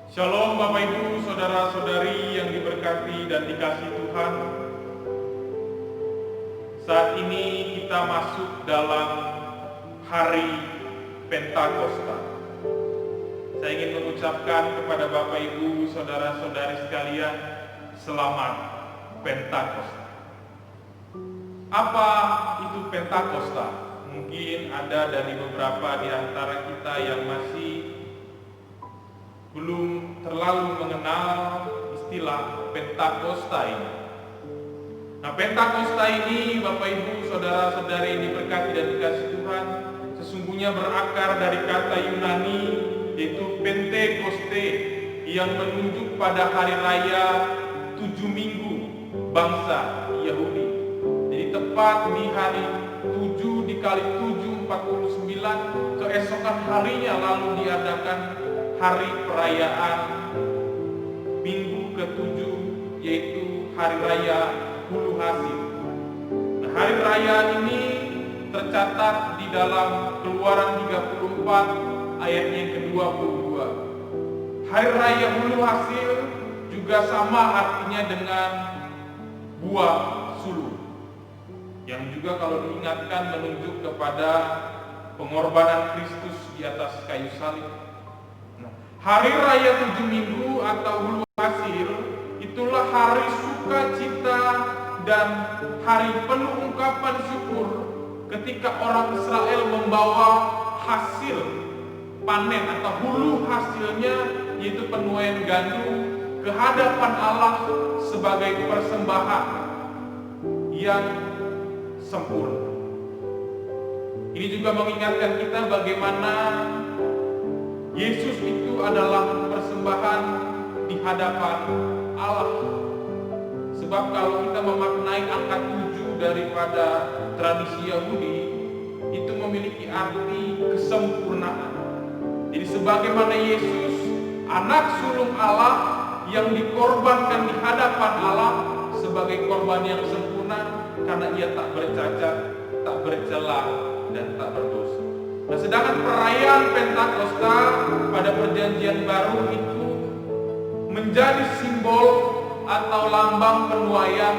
Shalom Bapak Ibu, Saudara-saudari yang diberkati dan dikasihi Tuhan. Saat ini kita masuk dalam hari Pentakosta. Saya ingin mengucapkan kepada Bapak Ibu, Saudara-saudari sekalian, selamat Pentakosta. Apa itu Pentakosta? Mungkin ada dari beberapa di antara kita yang masih belum terlalu mengenal istilah Pentakosta ini. Nah, Pentakosta ini, Bapak Ibu, Saudara-saudari yang diberkati dan dikasihi Tuhan, sesungguhnya berakar dari kata Yunani yaitu Pentekoste, yang menunjuk pada hari raya 7 minggu bangsa Yahudi. Jadi tepat di hari 7 dikali 7, 49, keesokan harinya lalu diadakan hari perayaan minggu ke-7, yaitu hari raya Hulu Hasil. Nah, hari raya ini tercatat di dalam Keluaran 34 ayatnya yang ke-22. Hari raya Hulu Hasil juga sama artinya dengan buah sulur, yang juga kalau diingatkan menunjuk kepada pengorbanan Kristus di atas kayu salib. Hari raya 7 minggu atau Hulu Hasil itulah hari sukacita dan hari penuh ungkapan syukur ketika orang Israel membawa hasil panen atau hulu hasilnya, yaitu penuaian gandum, ke hadapan Allah sebagai persembahan yang sempurna. Ini juga mengingatkan kita bagaimana Yesus itu adalah persembahan di hadapan Allah. Sebab kalau kita memaknai angka 7 daripada tradisi Yahudi, itu memiliki arti kesempurnaan. Jadi sebagaimana Yesus, anak sulung Allah yang dikorbankan di hadapan Allah sebagai korban yang sempurna, karena ia tak bercacat, tak bercela, dan tak berdosa. Nah, sedangkan perayaan Pentakosta pada Perjanjian Baru itu menjadi simbol atau lambang penuaian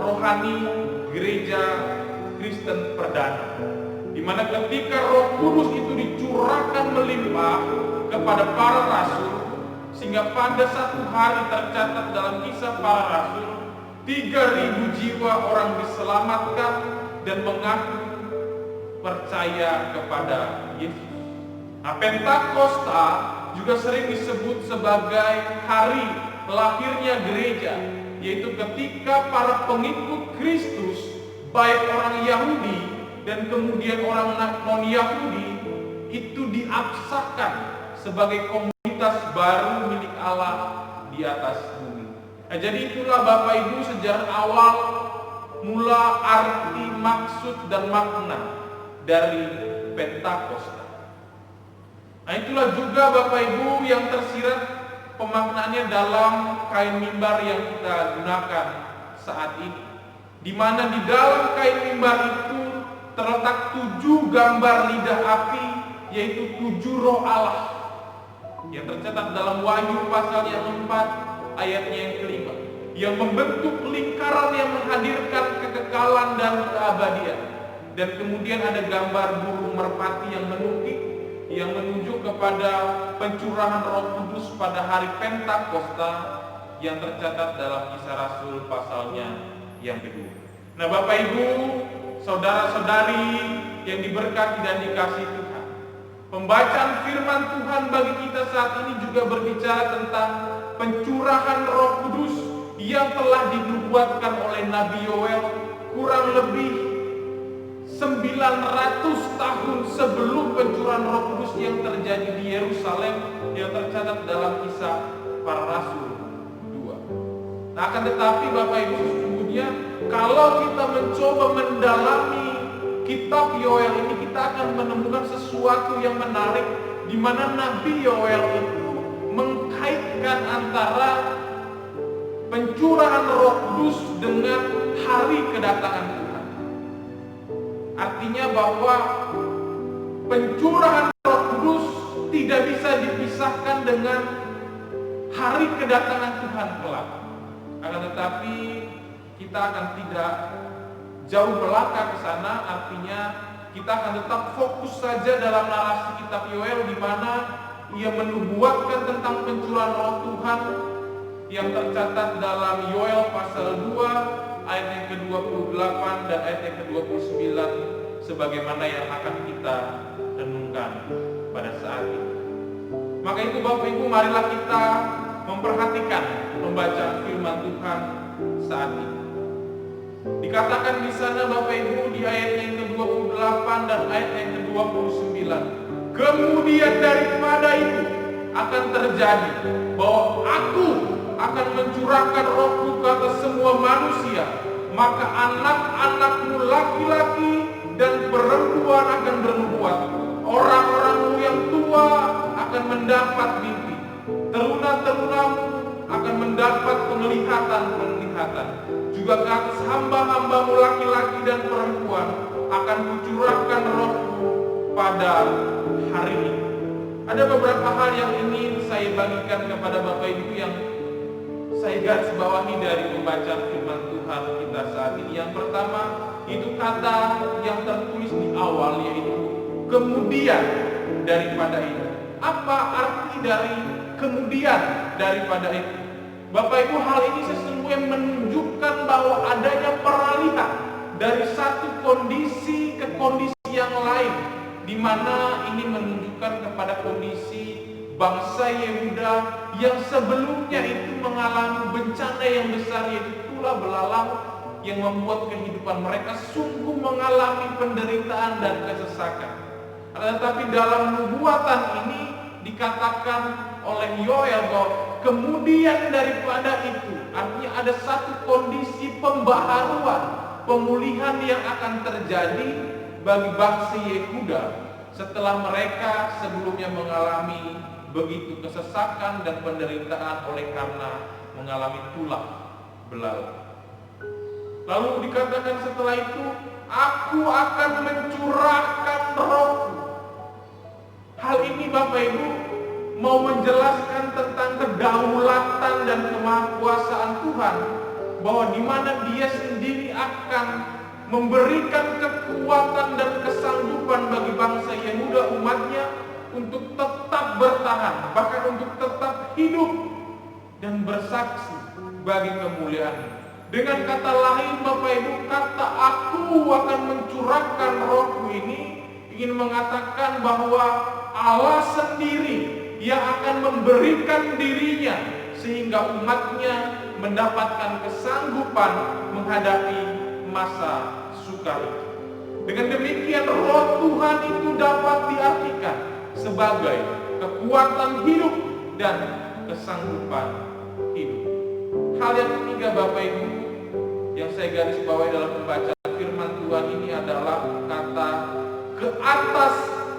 rohani gereja Kristen perdana, di mana ketika Roh Kudus itu dicurahkan melimpah kepada para rasul, sehingga pada satu hari tercatat dalam Kisah Para Rasul 3.000 jiwa orang diselamatkan dan mengaku percaya kepada Yesus. Nah, Pentakosta juga sering disebut sebagai hari lahirnya gereja, yaitu ketika para pengikut Kristus, baik orang Yahudi dan kemudian orang non-Yahudi, itu diabsahkan sebagai komunitas baru milik Allah di atas bumi. Nah, jadi itulah Bapak Ibu sejarah awal mula arti, maksud, dan makna dari Pentakosta. Nah, itulah juga Bapak Ibu yang tersirat pemaknaannya dalam kain mimbar yang kita gunakan saat ini, di mana di dalam kain mimbar itu terletak 7 gambar lidah api, yaitu 7 roh Allah, yang tercatat dalam Wahyu pasal yang 4 ayatnya yang kelima, yang membentuk lingkaran yang menghadirkan kekekalan dan keabadian. Dan kemudian ada gambar burung merpati yang menukik, yang menunjuk kepada pencurahan Roh Kudus pada hari Pentakosta yang tercatat dalam Kisah Rasul pasalnya yang kedua. Nah, Bapak Ibu, saudara-saudari yang diberkati dan dikasihi Tuhan, pembacaan firman Tuhan bagi kita saat ini juga berbicara tentang pencurahan Roh Kudus yang telah dinubuatkan oleh Nabi Yoel kurang lebih 900 tahun sebelum pencurahan Roh Kudus yang terjadi di Yerusalem, yang tercatat dalam Kisah Para Rasul 2. Nah, akan tetapi Bapak Ibu, sesungguhnya kalau kita mencoba mendalami kitab Yoel ini, kita akan menemukan sesuatu yang menarik, di mana Nabi Yoel itu mengkaitkan antara pencurahan Roh Kudus dengan hari kedatangan Tuhan. Artinya bahwa pencurahan Roh Kudus tidak bisa dipisahkan dengan hari kedatangan Tuhan kelak. Akan tetapi kita akan tidak jauh melangkah ke sana, artinya kita akan tetap fokus saja dalam narasi kitab Yoel, di mana ia menubuatkan tentang pencurahan Roh Tuhan yang tercatat dalam Yoel pasal 2 ayat yang ke-28 dan ayat yang ke-29, sebagaimana yang akan kita renungkan pada saat ini. Maka itu Bapak Ibu, marilah kita memperhatikan pembacaan firman Tuhan saat ini. Dikatakan di sana Bapak Ibu di ayat yang ke-28 dan ayat yang ke-29, kemudian daripada itu akan terjadi bahwa aku akan mencurahkan Rohku ke atas semua manusia, maka anak-anakmu laki-laki dan perempuan akan bernubuat, orang-orangmu yang tua akan mendapat mimpi, teruna-terunamu akan mendapat penglihatan-penglihatan. Juga ke atas hamba-hambamu laki-laki dan perempuan akan kucurahkan Rohku pada hari ini. Ada beberapa hal yang ingin saya bagikan kepada Bapak Ibu yang saya garis bawahi dari pembacaan firman Tuhan kita saat ini. Yang pertama, itu kata yang tertulis di awal, yaitu kemudian daripada itu. Apa arti dari kemudian daripada itu? Bapak Ibu, hal ini sesungguhnya menunjukkan bahwa adanya peralihan dari satu kondisi ke kondisi yang lain, di mana ini menunjukkan kepada kondisi bangsa Yehuda yang sebelumnya itu mengalami bencana yang besar, yaitu tulah belalang yang membuat kehidupan mereka sungguh mengalami penderitaan dan kesesakan. Tetapi dalam nubuatan ini dikatakan oleh Yoel bahwa kemudian daripada itu, artinya ada satu kondisi pembaharuan, pemulihan yang akan terjadi bagi bangsa Yehuda setelah mereka sebelumnya mengalami begitu kesesakan dan penderitaan oleh karena mengalami tulah belalang. Lalu dikatakan setelah itu, aku akan mencurahkan Rohku. Hal ini Bapak Ibu mau menjelaskan tentang kedaulatan dan kemahakuasaan Tuhan, bahwa di mana Dia sendiri akan memberikan kekuatan dan kesanggupan bagi bangsa Yehuda, umatnya, untuk tetap bertahan, bahkan untuk tetap hidup dan bersaksi bagi kemuliaan. Dengan kata lain Bapak Ibu, kata aku akan mencurahkan Rohku ini ingin mengatakan bahwa Allah sendiri yang akan memberikan dirinya sehingga umatnya mendapatkan kesanggupan menghadapi masa sukar itu. Dengan demikian Roh Tuhan itu dapat diartikan sebagai kekuatan hidup dan kesanggupan hidup. Hal yang ketiga Bapak Ibu yang saya garis bawahi dalam pembacaan firman Tuhan ini adalah kata ke atas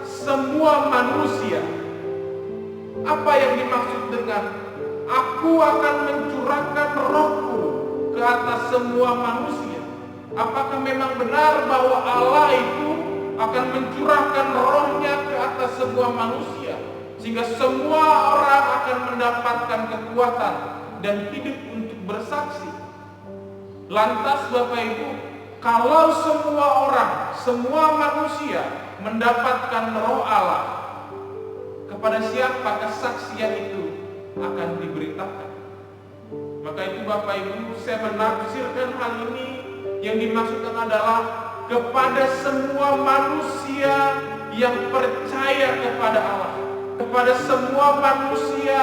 semua manusia. Apa yang dimaksud dengan aku akan mencurahkan Rohku ke atas semua manusia? Apakah memang benar bahwa Allah itu akan mencurahkan Rohnya ke atas semua manusia, sehingga semua orang akan mendapatkan kekuatan dan hidup untuk bersaksi? Lantas Bapak Ibu, kalau semua orang, semua manusia mendapatkan Roh Allah, kepada siapa kesaksian itu akan diberitakan? Maka itu Bapak Ibu, saya menafsirkan hal ini yang dimaksudkan adalah kepada semua manusia yang percaya kepada Allah, kepada semua manusia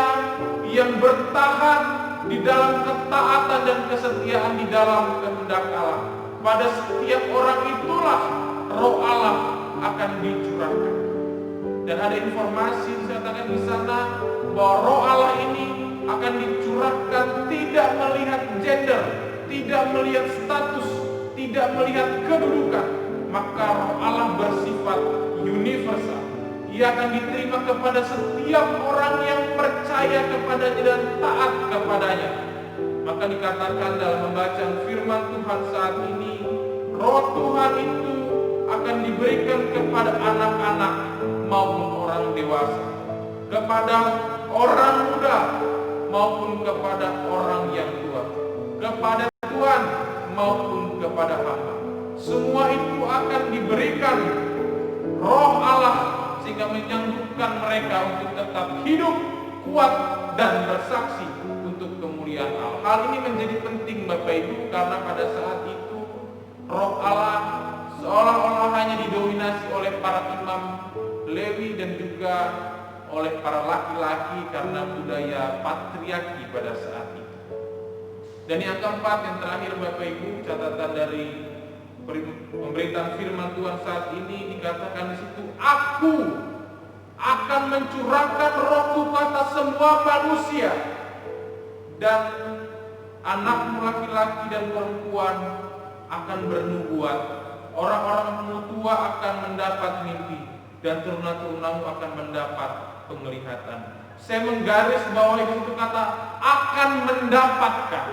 yang bertahan di dalam ketaatan dan kesetiaan di dalam kehendak Allah. Pada setiap orang itulah Roh Allah akan dicurahkan. Dan ada informasi dikatakan di sana bahwa Roh Allah ini akan dicurahkan tidak melihat gender, tidak melihat status, tidak melihat kedudukan. Maka Roh Allah bersifat universal. Ia akan diterima kepada setiap orang yang percaya kepadanya dan taat kepadanya. Maka dikatakan dalam pembacaan firman Tuhan saat ini, Roh Tuhan itu akan diberikan kepada anak-anak maupun orang dewasa, kepada orang muda maupun kepada orang yang tua, kepada Tuhan maupun kepada hamba. Semua itu akan diberikan Roh Allah sehingga menyanggup mereka untuk tetap hidup, kuat, dan bersaksi untuk kemuliaan Allah. Hal ini menjadi penting Bapak Ibu, karena pada saat itu Roh Allah seolah-olah hanya didominasi oleh para imam Lewi dan juga oleh para laki-laki karena budaya patriarki pada saat itu. Dan yang keempat, yang terakhir Bapak Ibu, catatan dari pemberitaan firman Tuhan saat ini dikatakan di situ, Aku akan mencurahkan rohku atas semua manusia, dan anakmu laki-laki dan perempuan akan bernubuat, orang-orang tua akan mendapat mimpi, dan teruna-terunamu akan mendapat penglihatan. Saya menggaris bawah itu kata akan mendapatkan.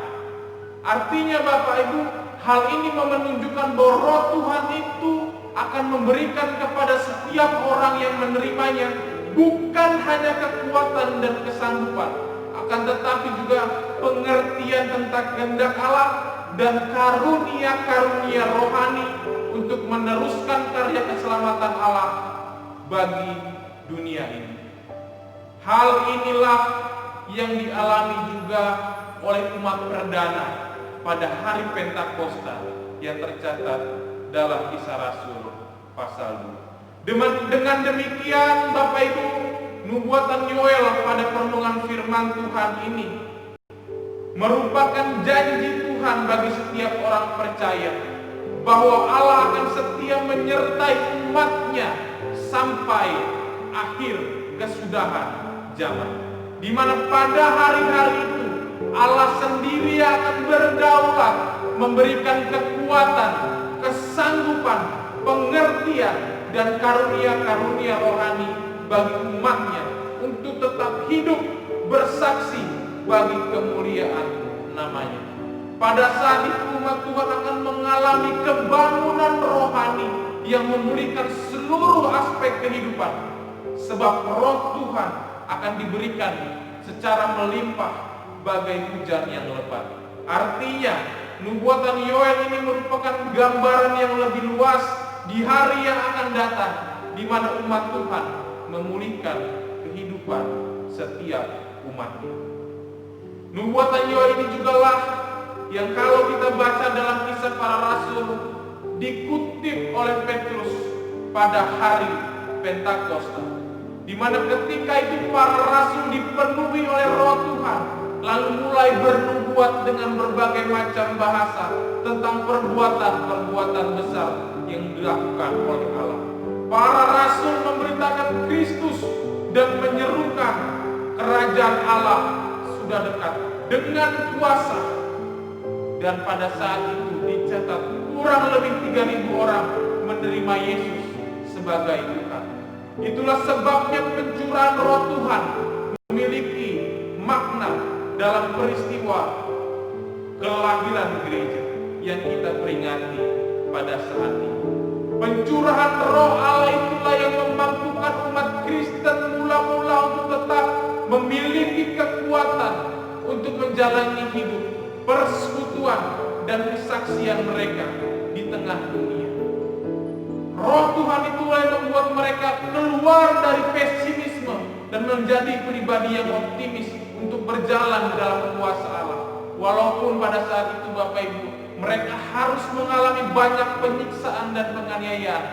Artinya Bapak Ibu, hal ini menunjukkan bahwa Roh Tuhan itu akan memberikan kepada setiap orang yang menerimanya bukan hanya kekuatan dan kesanggupan, akan tetapi juga pengertian tentang kehendak Allah dan karunia-karunia rohani untuk meneruskan karya keselamatan Allah bagi dunia ini. Hal inilah yang dialami juga oleh umat perdana pada hari Pentakosta yang tercatat dalam Kisah Rasul pasal 2. Dengan demikian Bapak Ibu, nubuatan Yoel pada perenungan firman Tuhan ini merupakan janji Tuhan bagi setiap orang percaya bahwa Allah akan setia menyertai umatnya sampai akhir kesudahan zaman, di mana pada hari-hari itu Allah sendiri akan berdaulat memberikan kekuatan, kesanggupan, pengertian, dan karunia-karunia rohani bagi umatnya untuk tetap hidup bersaksi bagi kemuliaan namanya. Pada saat itu umat Tuhan akan mengalami kebangunan rohani yang memulihkan seluruh aspek kehidupan, sebab Roh Tuhan akan diberikan secara melimpah bagai hujan yang lebat. Artinya nubuatan Yoel ini merupakan gambaran yang lebih luas di hari yang akan datang, di mana umat Tuhan memulihkan kehidupan setiap umatnya. Nubuatan Yoel ini juga lah yang kalau kita baca dalam Kisah Para Rasul dikutip oleh Petrus pada hari Pentakosta, di mana ketika itu para rasul dipenuhi oleh Roh Tuhan, lalu mulai bernubuat dengan berbagai macam bahasa tentang perbuatan-perbuatan besar yang dilakukan oleh Allah. Para rasul memberitakan Kristus dan menyerukan kerajaan Allah sudah dekat dengan kuasa. Dan pada saat itu dicatat kurang lebih 3.000 orang menerima Yesus sebagai Tuhan. Itulah sebabnya pencurahan Roh Tuhan memiliki makna dalam peristiwa kelahiran gereja yang kita peringati pada saat ini. Pencurahan Roh Allah itulah yang memampukan umat Kristen mula-mula untuk tetap memiliki kekuatan untuk menjalani hidup, persekutuan, dan kesaksian mereka di tengah dunia. Roh Tuhan itulah yang membuat mereka keluar dari pesimisme dan menjadi pribadi yang optimis untuk berjalan dalam kuasa Allah. Walaupun pada saat itu Bapak Ibu, mereka harus mengalami banyak penyiksaan dan penganiayaan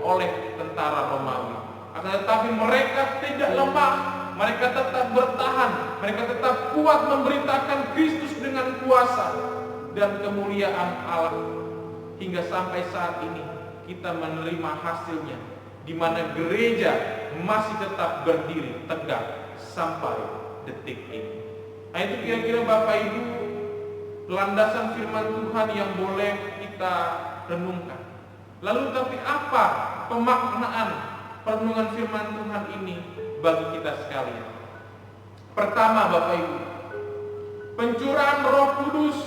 oleh tentara Romawi. Akan tetapi mereka tidak lemah, mereka tetap bertahan, mereka tetap kuat memberitakan Kristus dengan kuasa dan kemuliaan Allah. Hingga sampai saat ini kita menerima hasilnya, di mana gereja masih tetap berdiri tegak sampai detik ini. Nah, itu kira-kira Bapak Ibu landasan firman Tuhan yang boleh kita renungkan. Lalu tapi apa pemaknaan perenungan firman Tuhan ini bagi kita sekalian? Pertama Bapak Ibu, pencurahan Roh Kudus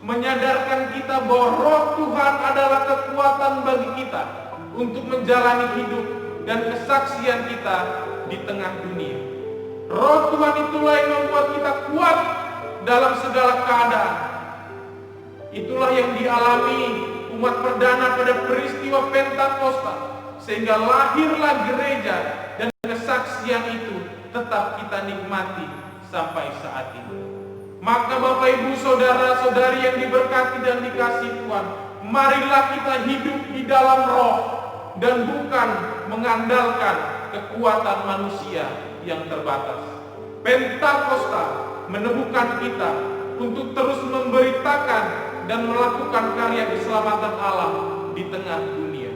menyadarkan kita bahwa Roh Tuhan adalah kekuatan bagi kita untuk menjalani hidup dan kesaksian kita di tengah dunia. Roh Tuhan itulah yang membuat kita kuat dalam segala keadaan. Itulah yang dialami umat perdana pada peristiwa Pentakosta, sehingga lahirlah gereja, dan kesaksian itu tetap kita nikmati sampai saat ini. Maka Bapak Ibu Saudara-saudari yang diberkati dan dikasihi Tuhan, marilah kita hidup di dalam roh dan bukan mengandalkan kekuatan manusia yang terbatas. Pentakosta meneguhkan kita untuk terus memberitakan dan melakukan karya keselamatan Allah di tengah dunia.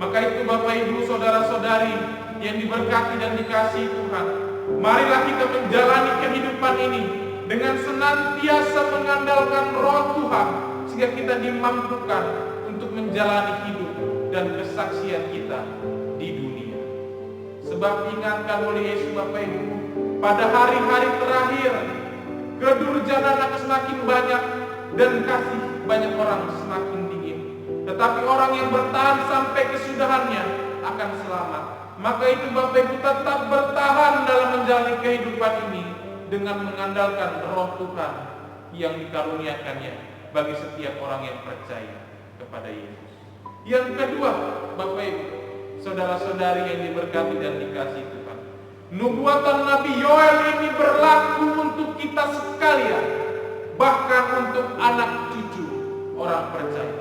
Maka itu Bapak Ibu Saudara-saudari yang diberkati dan dikasihi Tuhan, marilah kita menjalani kehidupan ini dengan senantiasa mengandalkan Roh Tuhan, sehingga kita dimampukan untuk menjalani hidup dan kesaksian kita di dunia. Sebab diingatkan oleh Yesus Bapak Ibu, pada hari-hari terakhir kedurjanaan akan semakin banyak dan kasih banyak orang semakin dingin. Tetapi orang yang bertahan sampai kesudahannya akan selamat. Maka itu Bapak Ibu tetap bertahan dalam menjalani kehidupan ini dengan mengandalkan Roh Tuhan yang dikaruniakannya bagi setiap orang yang percaya kepada Yesus. Yang kedua, Bapak Ibu Saudara-saudari yang diberkati dan dikasihi Tuhan, nubuatan Nabi Yoel ini berlaku untuk kita sekalian, bahkan untuk anak cucu orang percaya.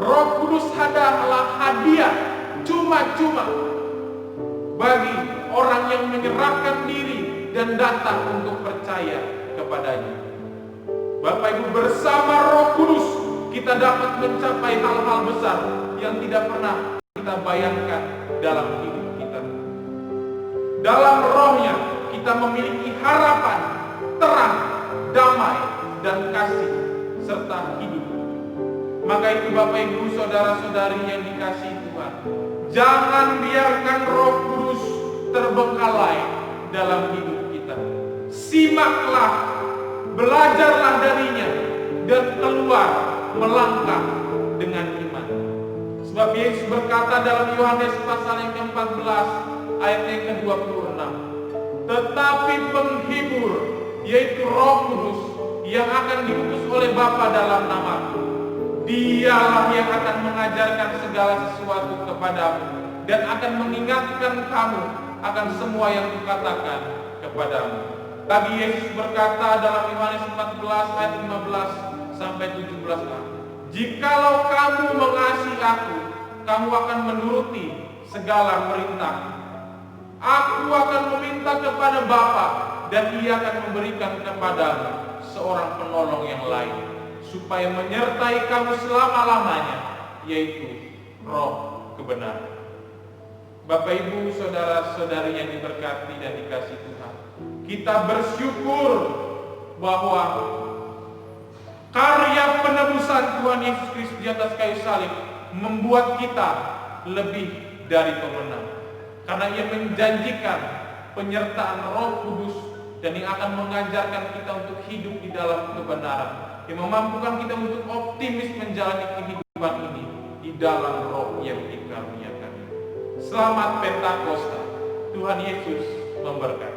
Roh Kudus adalah hadiah cuma-cuma bagi orang yang menyerahkan diri dan datang untuk percaya kepadanya. Bapak Ibu, bersama Roh Kudus kita dapat mencapai hal-hal besar yang tidak pernah kita bayangkan dalam hidup kita. Dalam Rohnya kita memiliki harapan, terang, damai, dan kasih serta hidup. Maka itu Bapak Ibu Saudara-saudari yang dikasihi Tuhan, jangan biarkan Roh Kudus terbengkalai dalam hidup kita. Simaklah, belajarlah darinya, dan keluar melangkah dengan iman. Sebab Yesus berkata dalam Yohanes pasal yang ke-14 ayat yang ke-26, tetapi penghibur, yaitu Roh Kudus, yang akan diutus oleh Bapa dalam namaku, Dialah yang akan mengajarkan segala sesuatu kepadamu dan akan mengingatkan kamu akan semua yang kukatakan kepadamu. Tadi Yesus berkata dalam Yohanes 14 ayat 15 sampai 17a, jikalau kamu mengasihi aku, kamu akan menuruti segala perintah. Aku akan meminta kepada Bapa dan Ia akan memberikan kepadamu seorang penolong yang lain, supaya menyertai kamu selama-lamanya, yaitu Roh kebenaran. Bapak Ibu Saudara-saudari yang diberkati dan dikasihi Tuhan, kita bersyukur bahwa karya penebusan Tuhan Yesus Kristus di atas kayu salib membuat kita lebih dari pemenang, karena Ia menjanjikan penyertaan Roh Kudus dan yang akan mengajarkan kita untuk hidup di dalam kebenaran, yang memampukan kita untuk optimis menjalani kehidupan ini di dalam Roh yang dikaruniakan. Selamat Pentakosta, Tuhan Yesus memberkati.